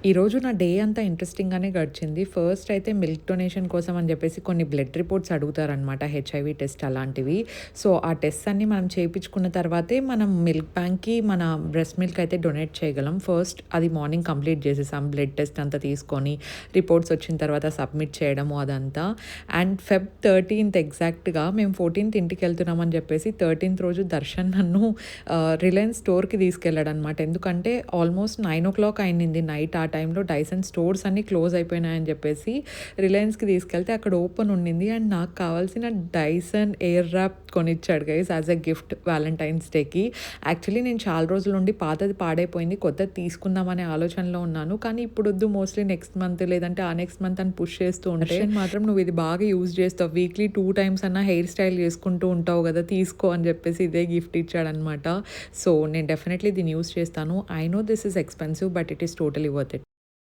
ఈరోజు నా డే అంతా ఇంట్రెస్టింగ్‌గానే గడిచింది. ఫస్ట్ అయితే మిల్క్ డొనేషన్ కోసం అని జెప్పేసి కొన్ని బ్లడ్ రిపోర్ట్స్ అడుగుతారనమాట. హెచ్ఐవి టెస్ట్ అలాంటివి. సో, ఆ టెస్ట్స్ అన్నీ మనం చేపించుకున్న తర్వాతే మనం మిల్క్ బ్యాంక్‌కి మన బ్రెస్ట్ మిల్క్ అయితే డొనేట్ చేయగలం. ఫస్ట్ అది మార్నింగ్ కంప్లీట్ చేసేసాం. బ్లడ్ టెస్ట్ అంతా తీసుకొని రిపోర్ట్స్ వచ్చిన తర్వాత సబ్మిట్ చేయడము అదంతా. అండ్ ఫెబ్ 13థ్ ఎగ్జాక్ట్‌గా మేము 14థ్ ఇంటికెళ్తున్నామని జెప్పేసి 13థ్ రోజు దర్శన్ నన్ను రిలయన్స్ స్టోర్‌కి తీసుకెళ్ళాడనమాట. ఎందుకంటే ఆల్మోస్ట్ 9:00 అయింది నైట్. ఆ టైంలో డైసన్ స్టోర్స్ అన్నీ క్లోజ్ అయిపోయినాయని చెప్పేసి రిలయన్స్‌కి తీసుకెళ్తే అక్కడ ఓపెన్ ఉండింది. అండ్ నాకు కావాల్సిన డైసన్ ఎయిర్ ర్యాప్ కొనిచ్చాడు guys as a gift Valentine's డేకి. యాక్చువల్లీ నేను చాలా రోజుల నుండి పాతది పాడైపోయింది, కొత్తది తీసుకుందామనే ఆలోచనలో ఉన్నాను. కానీ ఇప్పుడొద్దు, మోస్ట్లీ నెక్స్ట్ మంత్ లేదంటే ఆ నెక్స్ట్ మంత్ అని పుష్ చేస్తూ ఉంటే మాత్రం నువ్వు ఇది బాగా యూజ్ చేస్తావు, వీక్లీ 2 టైమ్స్ అన్నా హెయిర్ స్టైల్ చేసుకుంటూ ఉంటావు కదా, తీసుకో అని చెప్పేసి ఇదే గిఫ్ట్ ఇచ్చాడనమాట. సో నేను డెఫినెట్లీ దీన్ని యూజ్ చేస్తాను. I know this is expensive but it is totally worth it.